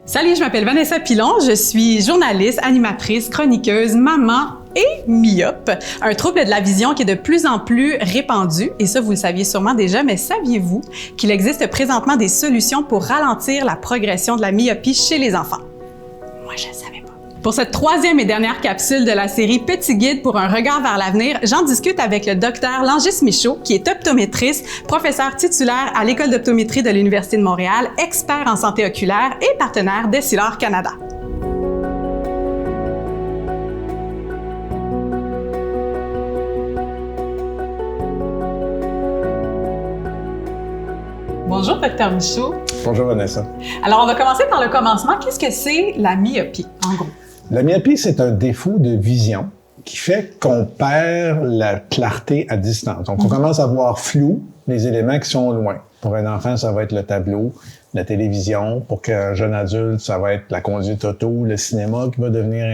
Salut, je m'appelle Vanessa Pilon, je suis journaliste, animatrice, chroniqueuse, maman et myope, un trouble de la vision qui est de plus en plus répandu, et ça vous le saviez sûrement déjà, mais saviez-vous qu'il existe présentement des solutions pour ralentir la progression de la myopie chez les enfants? Moi, je ne savais pas. Pour cette troisième et dernière capsule de la série Petit guide pour un regard vers l'avenir, j'en discute avec le docteur Langis Michaud, qui est optométriste, professeur titulaire à l'École d'optométrie de l'Université de Montréal, expert en santé oculaire et partenaire d'Essilor Canada. Bonjour, docteur Michaud. Bonjour, Vanessa. Alors, on va commencer par le commencement. Qu'est-ce que c'est la myopie, en gros? La myopie, c'est un défaut de vision qui fait qu'on perd la clarté à distance. Donc, on commence à voir flou les éléments qui sont loin. Pour un enfant, ça va être le tableau, la télévision. Pour qu'un jeune adulte, ça va être la conduite auto, le cinéma qui va devenir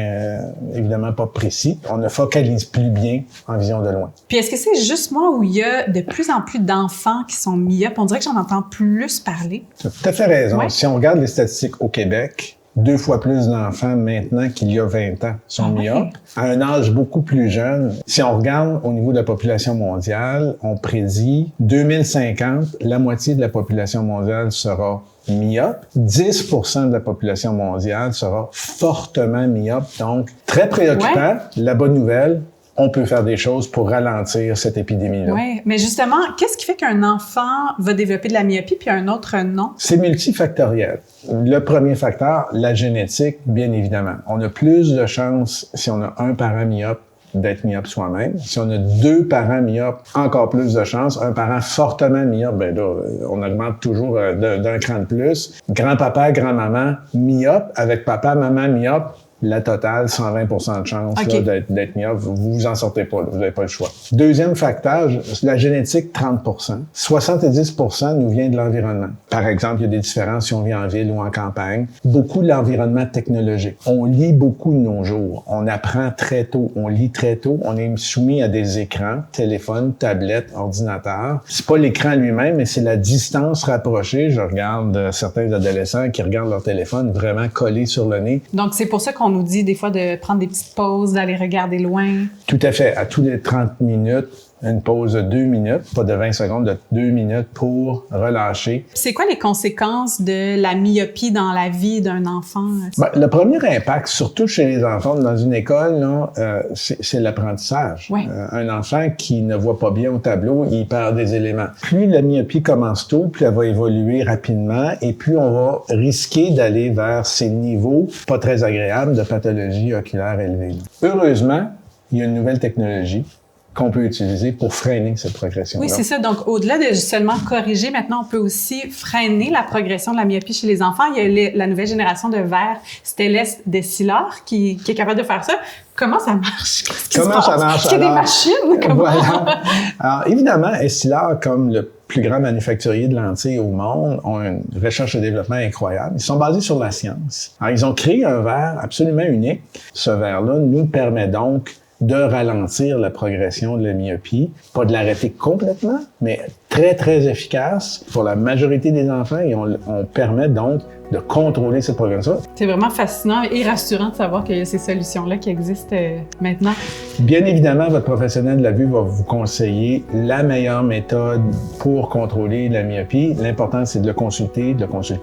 évidemment pas précis. On ne focalise plus bien en vision de loin. Puis est-ce que c'est juste moi où il y a de plus en plus d'enfants qui sont myopes? On dirait que j'en entends plus parler. Tu as tout à fait raison. Ouais. Si on regarde les statistiques au Québec, 2 fois plus d'enfants maintenant qu'il y a 20 ans sont myopes, à un âge beaucoup plus jeune. Si on regarde au niveau de la population mondiale, on prédit 2050, la moitié de la population mondiale sera myope. 10% de la population mondiale sera fortement myope. Donc, très préoccupant. Ouais. La bonne nouvelle, on peut faire des choses pour ralentir cette épidémie-là. Oui, mais justement, qu'est-ce qui fait qu'un enfant va développer de la myopie puis un autre non? C'est multifactoriel. Le premier facteur, la génétique, bien évidemment. On a plus de chances, si on a un parent myope, d'être myope soi-même. Si on a 2 parents myopes, encore plus de chances. Un parent fortement myope, ben là, on augmente toujours d'un cran de plus. Grand-papa, grand-maman myope, avec papa, maman myope, la totale, 120% de chance Okay. là, d'être myope. Vous en sortez pas, là, vous n'avez pas le choix. Deuxième facteur, la génétique, 30%. 70% nous vient de l'environnement. Par exemple, il y a des différences si on vit en ville ou en campagne. Beaucoup de l'environnement technologique. On lit beaucoup de nos jours. On apprend très tôt. On lit très tôt. On est soumis à des écrans, téléphone, tablette, ordinateur. C'est pas l'écran lui-même, mais c'est la distance rapprochée. Je regarde certains adolescents qui regardent leur téléphone vraiment collé sur le nez. Donc, c'est pour ça qu'on nous dit des fois de prendre des petites pauses, d'aller regarder loin. Tout à fait. À tous les 30 minutes, une pause de 2 minutes, pas de 20 secondes, de 2 minutes pour relâcher. C'est quoi les conséquences de la myopie dans la vie d'un enfant? Ben, le premier impact, surtout chez les enfants dans une école, là, c'est l'apprentissage. Ouais. Un enfant qui ne voit pas bien au tableau, il perd des éléments. Plus la myopie commence tôt, plus elle va évoluer rapidement et plus on va risquer d'aller vers ces niveaux pas très agréables de pathologie oculaire élevée. Heureusement, il y a une nouvelle technologie qu'on peut utiliser pour freiner cette progression-là. Oui, c'est ça. Donc, au-delà de seulement corriger, maintenant, on peut aussi freiner la progression de la myopie chez les enfants. Il y a la nouvelle génération de verres Stellest d'Essilor qui est capable de faire ça. Comment ça marche? Qu'est-ce qui Comment se passe? ça marche? Est-ce qu'il y a des machines? Comment? Voilà. Alors, évidemment, Essilor, comme le plus grand manufacturier de lentilles au monde, ont une recherche et développement incroyable. Ils sont basés sur la science. Alors, ils ont créé un verre absolument unique. Ce verre-là nous permet donc de ralentir la progression de la myopie, pas de l'arrêter complètement, mais très, très efficace pour la majorité des enfants et on permet donc de contrôler cette progression. C'est vraiment fascinant et rassurant de savoir qu'il y a ces solutions-là qui existent maintenant. Bien évidemment, votre professionnel de la vue va vous conseiller la meilleure méthode pour contrôler la myopie. L'important, c'est de le consulter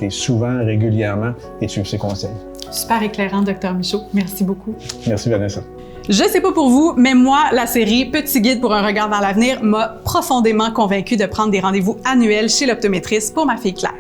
souvent, régulièrement et de suivre ses conseils. Super éclairant, Dr. Michaud. Merci beaucoup. Merci, Vanessa. Je sais pas pour vous, mais moi, la série Petit guide pour un regard vers l'avenir m'a profondément convaincue de prendre des rendez-vous annuels chez l'optométriste pour ma fille Claire.